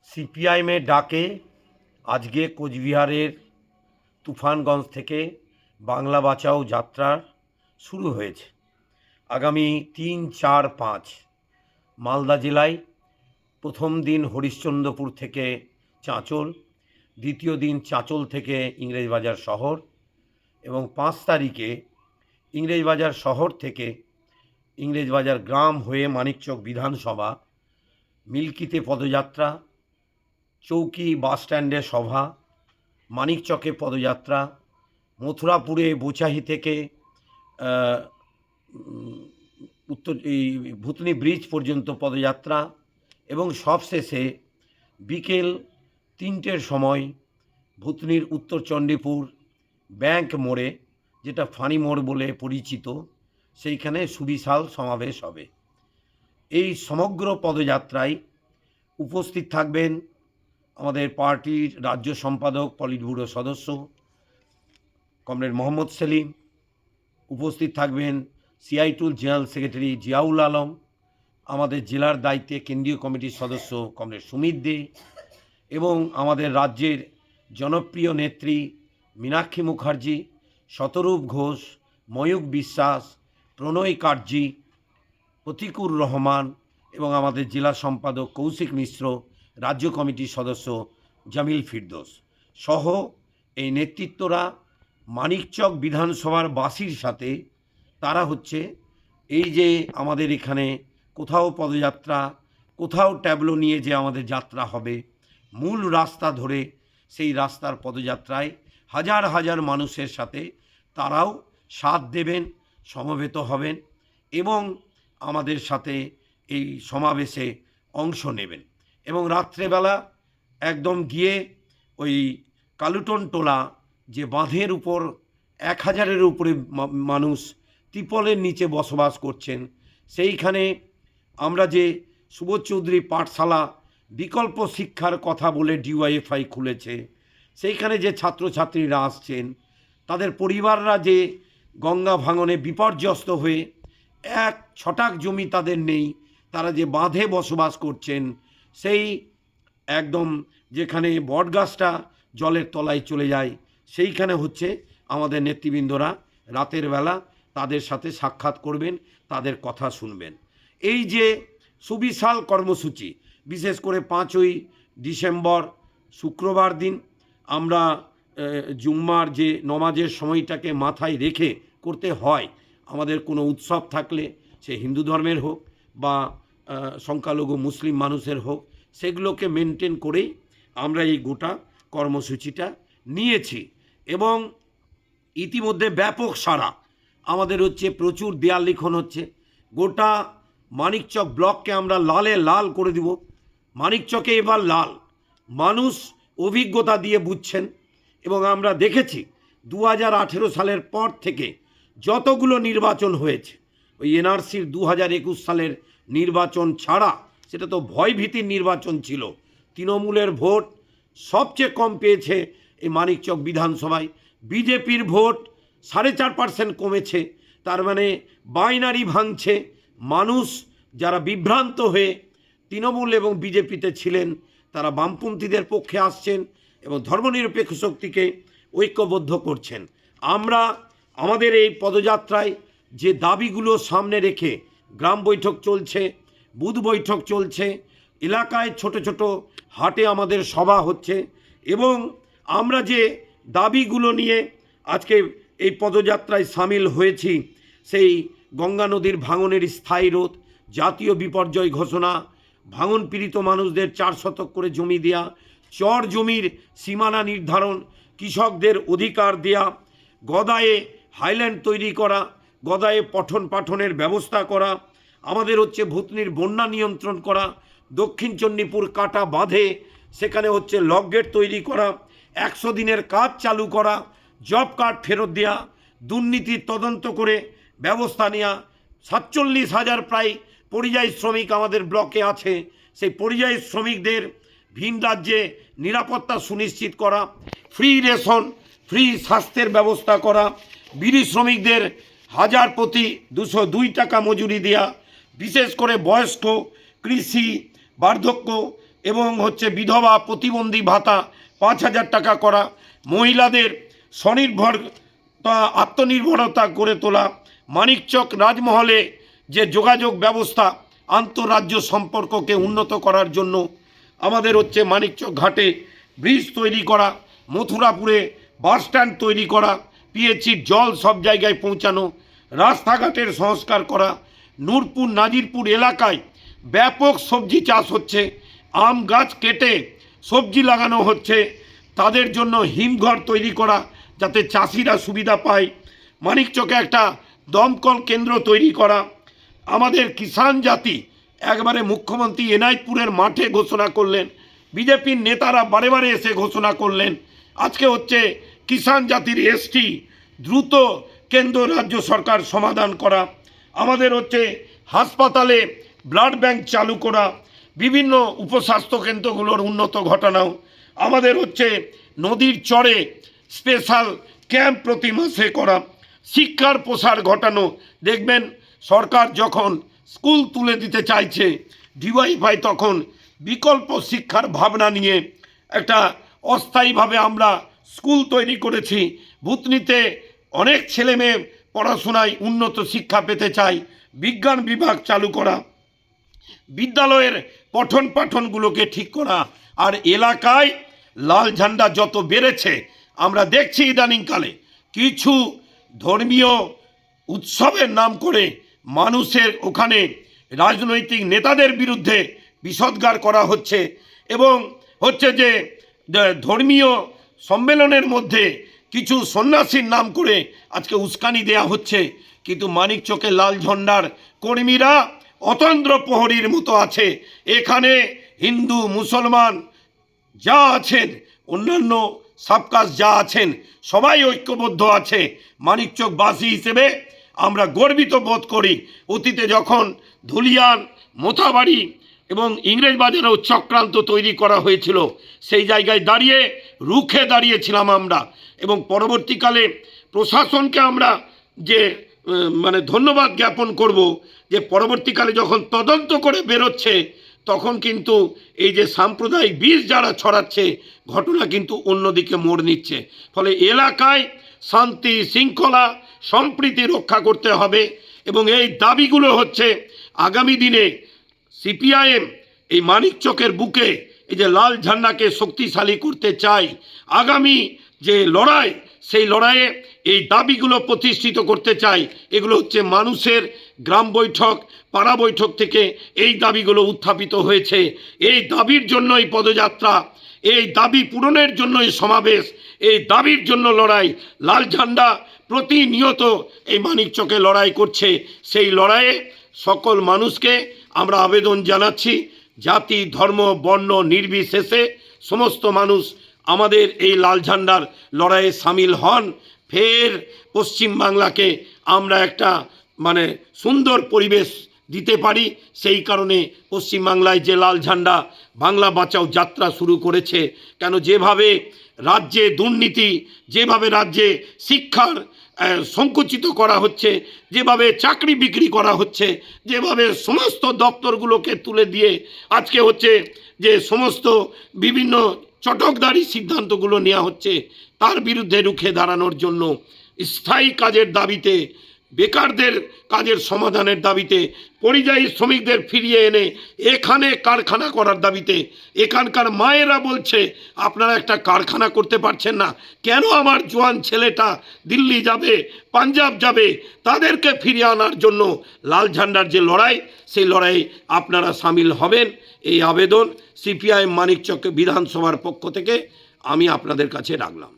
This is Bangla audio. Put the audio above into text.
সিপিআইএমের ডাকে আজকে কোচবিহারের তুফানগঞ্জ থেকে বাংলা বাঁচাও যাত্রা শুরু হয়েছে। আগামী ৩, ৪, ৫ মালদা জেলায় প্রথম দিন হরিশ্চন্দ্রপুর থেকে চাঁচল, দ্বিতীয় দিন চাঁচল থেকে ইংরেজবাজার শহর এবং ৫ তারিখে ইংরেজবাজার শহর থেকে ইংরেজবাজার গ্রাম হয়ে মানিকচক বিধানসভা, মিল্কিতে পদযাত্রা, চৌকি বাসস্ট্যান্ডে সভা, মানিকচকে পদযাত্রা, মথুরাপুরে বোচাহি থেকে ভূতনি ব্রিজ পর্যন্ত পদযাত্রা এবং সবশেষে বিকেল ৩টের সময় ভূতনির উত্তর চণ্ডীপুর ব্যাংক মোড়ে, যেটা ফানি মোড় বলে পরিচিত, সেইখানে সুবিশাল সমাবেশ হবে। এই সমগ্র পদযাত্রায় উপস্থিত থাকবেন আমাদের পার্টির রাজ্য সম্পাদক, পলিট ব্যুরো সদস্য কমরেড মোহাম্মদ সেলিম, উপস্থিত থাকবেন সিআইটুল জেনারেল সেক্রেটারি জিয়াউল আলম, আমাদের জেলার দায়িত্বে কেন্দ্রীয় কমিটির সদস্য কমরেড সুমিত দে এবং আমাদের রাজ্যের জনপ্রিয় নেত্রী মীনাক্ষী মুখার্জি, শতরূপ ঘোষ, ময়ূক বিশ্বাস, প্রণয় কাটজি, প্রতিকুর রহমান এবং আমাদের জেলা সম্পাদক কৌশিক মিশ্র, রাজ্য কমিটির সদস্য জামিল ফিরদৌস সহ এই নেতৃত্বরা মানিকচক বিধানসভার বাসীর সাথে, তারা হচ্ছে এই যে আমাদের এখানে কোথাও পদযাত্রা, কোথাও ট্যাবলো নিয়ে যে আমাদের যাত্রা হবে, মূল রাস্তা ধরে সেই রাস্তার পদযাত্রায় হাজার হাজার মানুষের সাথে তারাও সাথ দেবেন, সমবেত হবেন এবং আমাদের সাথে এই সমাবেশে অংশ নেবেন। এবং রাত্রেবেলা একদম গিয়ে ওই কালুটন টোলা, যে বাঁধের উপর 1000-এর উপরে মানুষ ত্রিপলের নিচে বসবাস করছেন, সেইখানে আমরা যে সুবোধ চৌধুরী পাঠশালা বিকল্প শিক্ষার কথা বলে ডিওয়াইএফআই খুলেছে, সেইখানে যে ছাত্রছাত্রীরা আসছেন, তাদের পরিবাররা যে গঙ্গা ভাঙনে বিপর্যস্ত হয়ে 1 ছটাক জমি তাদের নেই, তারা যে বাঁধে বসবাস করছেন, সেই একদম যেখানে বটগাছটা জলের তলায় চলে যায়, সেইখানে হচ্ছে আমাদের নেতৃবৃন্দরা রাতের বেলা তাদের সাথে সাক্ষাৎ করবেন, তাদের কথা শুনবেন। এই যে সুবিশাল কর্মসূচি, বিশেষ করে 5ই ডিসেম্বর শুক্রবার দিন আমরা জুম্মার যে নমাজের সময়টাকে মাথায় রেখে করতে হয়, আমাদের কোনো উৎসব থাকলে সে হিন্দু ধর্মের হোক বা সংখ্যালঘু মুসলিম মানুষের হোক, সেগুলোকে মেনটেন করেই আমরা এই গোটা কর্মসূচিটা নিয়েছি এবং ইতিমধ্যে ব্যাপক সাড়া আমাদের হচ্ছে, প্রচুর দেয়াল লিখন হচ্ছে। গোটা মানিকচক ব্লককে আমরা লালে লাল করে দিব। মানিকচকে এবার লাল, মানুষ অভিজ্ঞতা দিয়ে বুঝছেন এবং আমরা দেখেছি 2018 সালের পর থেকে যতগুলো নির্বাচন হয়েছে, ওই এনআরসির 2021 সালের নির্বাচন ছাড়া, সেটা তো ভয়ভীতির নির্বাচন ছিল, তৃণমূলের ভোট সবচেয়ে কম পেয়েছে এই মানিকচক বিধানসভায়। বিজেপির ভোট 4.5% কমেছে, তার মানে বাইনারি ভাঙছে। মানুষ যারা বিভ্রান্ত হয়ে তৃণমূল এবং বিজেপিতে ছিলেন, তারা বামপন্থীদের পক্ষে আসছেন এবং ধর্মনিরপেক্ষ শক্তিকে ঐক্যবদ্ধ করছেন। আমরা আমাদের এই পদযাত্রায় যে দাবিগুলো সামনে রেখে গ্রাম বৈঠক চলছে, বুথ বৈঠক চলছে, এলাকায় ছোট ছোট হাটে আমাদের সভা হচ্ছে এবং আমরা যে দাবিগুলো নিয়ে আজকে এই পদযাত্রায় সামিল হয়েছি, সেই গঙ্গা নদীর ভাঙনের স্থায়ী রোধ, জাতীয় বিপর্যয় ঘোষণা, ভাঙন পীড়িত মানুষদের 4 শতক করে জমি দেয়া, চর জমির সীমানা নির্ধারণ, কৃষকদের অধিকার দেয়া, গদায়ে হাইল্যান্ড তৈরি করা, গদায়ে পঠন পাঠনের ব্যবস্থা করা, আমাদের হচ্ছে ভূতনির বন্যা নিয়ন্ত্রণ করা, দক্ষিণ চণ্ডীপুর কাটা বাঁধে সেখানে হচ্ছে লক গেট তৈরি করা, 100 দিনের কাজ চালু করা, জব কার্ড ফেরত দেওয়া, দুর্নীতির তদন্ত করে ব্যবস্থা নেওয়া, 47,000 প্রায় পরিযায়ী শ্রমিক আমাদের ব্লকে আছে, সেই পরিযায়ী শ্রমিকদের ভিন রাজ্যে নিরাপত্তা সুনিশ্চিত করা, ফ্রি রেশন, ফ্রি স্বাস্থ্যের ব্যবস্থা করা, বিড়ি শ্রমিকদের 1000 প্রতি 202 টাকা মজুরি দেওয়া, বিশেষ করে বয়স্ক, কৃষি, বার্ধক্য এবং বিধবা প্রতিবন্ধী ভাতা 5,000 টাকা করা, মহিলাদের স্বনির্ভরতা আত্মনির্ভরতা গড়ে তোলা, মানিকচক রাজমহলে যে যোগাযোগ ব্যবস্থা আন্তঃরাজ্য সম্পর্ককে উন্নত করার জন্য আমাদের মানিকচক ঘাটে ব্রিজ তৈরি করা, মথুরাপুরে বাস স্ট্যান্ড তৈরি করা, পিএইচইর জল সব জায়গায় পৌঁছানো, রাস্তাঘাটের সংস্কার করা, নূরপুর নাজিরপুর এলাকায় ব্যাপক সবজি চাষ হচ্ছে, আম গাছ কেটে সবজি লাগানো হচ্ছে, তাদের জন্য হিমঘর তৈরি করা যাতে চাষিরা সুবিধা পায়, মানিকচকে একটা দমকল কেন্দ্র তৈরি করা, আমাদের কিষাণ জাতি একবারে মুখ্যমন্ত্রী এনায়তপুরের মাঠে ঘোষণা করলেন, বিজেপির নেতারা বারে বারে এসে ঘোষণা করলেন। আজকে কিষাণ জাতির এসটি দ্রুত কেন্দ্র রাজ্য সরকার সমাধান করা, আমাদের হাসপাতালে ব্লাড ব্যাংক চালু করা, বিভিন্ন উপস্বাস্থ্য কেন্দ্রগুলোর উন্নত ঘটানো, আমাদের নদীর চরে স্পেশাল ক্যাম্প প্রতি মাসে করা, শিক্ষার প্রসার ঘটানো। দেখবেন সরকার যখন স্কুল তুলে দিতে চাইছে ডিওয়াইফাই, তখন বিকল্প শিক্ষার ভাবনা নিয়ে একটা অস্থায়ীভাবে আমরা স্কুল তৈরি করেছি। ভূতনিতে অনেক ছেলে মেয়ে পড়াশোনায় উন্নত শিক্ষা পেতে চায়, বিজ্ঞান বিভাগ চালু করা, বিদ্যালয়ের পঠন পাঠনগুলোকে ঠিক করা। আর এলাকায় লাল ঝান্ডা যত বেড়েছে আমরা দেখছি ইদানিংকালে কিছু ধর্মীয় উৎসবের নাম করে মানুষের ওখানে রাজনৈতিক নেতাদের বিরুদ্ধে বিষোদ্গার করা হচ্ছে এবং যে ধর্মীয় সম্মেলনের মধ্যে কিছু সন্ন্যাসীর নাম করে আজকে উস্কানি দেয়া হচ্ছে। কিন্তু মানিকচকে লাল ঝান্ডার কর্মীরা অতন্দ্র প্রহরীর মতো আছে। এখানে হিন্দু মুসলমান যা আছেন, অন্যান্য সাবকাস্ট যা আছেন, সবাই ঐক্যবদ্ধ আছে। মানিকচকবাসী হিসেবে আমরা গর্বিত বোধ করি। অতীতে যখন ধুলিয়ান, মোথাবাড়ি এবং ইংরেজবাজারেও চক্রান্ত তৈরি করা হয়েছিল, সেই জায়গায় দাঁড়িয়ে রুখে দাঁড়িয়েছিলাম আমরা। এবং পরবর্তীকালে প্রশাসনকে আমরা ধন্যবাদ জ্ঞাপন করব যে পরবর্তীকালে যখন তদন্ত করে বেরোচ্ছে, তখন কিন্তু এই যে সাম্প্রদায়িক বিষ যারা ছড়াচ্ছে, ঘটনা কিন্তু অন্যদিকে মোড় নিচ্ছে। ফলে এলাকায় শান্তি শৃঙ্খলা সম্প্রীতি রক্ষা করতে হবে এবং এই দাবিগুলো আগামী দিনে সিপিআইএম এই মানিকচকের বুকে এই যে লাল ঝান্ডাকে শক্তিশালী করতে চায়। আগামী যে লড়াই, সেই লড়াইয়ে এই দাবিগুলো প্রতিষ্ঠিত করতে চাই। এগুলো মানুষের গ্রাম বৈঠক, পাড়া বৈঠক থেকে এই দাবিগুলো উত্থাপিত হয়েছে। এই দাবির জন্যই পদযাত্রা, এই দাবি পূরণের জন্যই সমাবেশ, এই দাবির জন্য লড়াই। লাল ঝান্ডা প্রতিনিয়ত এই মানিকচকে লড়াই করছে। সেই লড়াইয়ে সকল মানুষকে আমরা আবেদন জানাচ্ছি, জাতি ধর্ম বর্ণ নির্বিশেষে সমস্ত মানুষ আমাদের এই লাল ঝান্ডার লড়াইয়ে সামিল হন। ফের পশ্চিমবাংলাকে আমরা একটা সুন্দর পরিবেশ দিতে পারি। সেই কারণে পশ্চিমবাংলায় যে লাল ঝান্ডা বাংলা বাঁচাও যাত্রা শুরু করেছে। কেন যেভাবে রাজ্যে দুর্নীতি, যেভাবে রাজ্যে শিক্ষার সংকুচিত করা হচ্ছে, যেভাবে চাকরি বিক্রি করা হচ্ছে, যেভাবে সমস্ত দপ্তরগুলোকে তুলে দিয়ে আজকে যে সমস্ত বিভিন্ন চটকদারি সিদ্ধান্তগুলো নেওয়া হচ্ছে, তার বিরুদ্ধে রুখে দাঁড়ানোর জন্য স্থায়ী কাজের দাবিতে, বেকারদের কাজের সমাধানের দাবিতে, পরিযায়ী শ্রমিকদের ফিরিয়ে এনে এখানে কারখানা করার দাবিতে, এখানকার মায়েরা বলছে আপনারা একটা কারখানা করতে পারছেন না কেন? আমার জোয়ান ছেলেটা দিল্লি যাবে, পাঞ্জাব যাবে, তাদেরকে ফিরিয়ে আনার জন্য লাল ঝান্ডার যে লড়াই, সেই লড়াই আপনারা সামিল হবেন। এই আবেদন সিপিআইএম মানিকচক বিধানসভার পক্ষ থেকে আমি আপনাদের কাছে রাখলাম।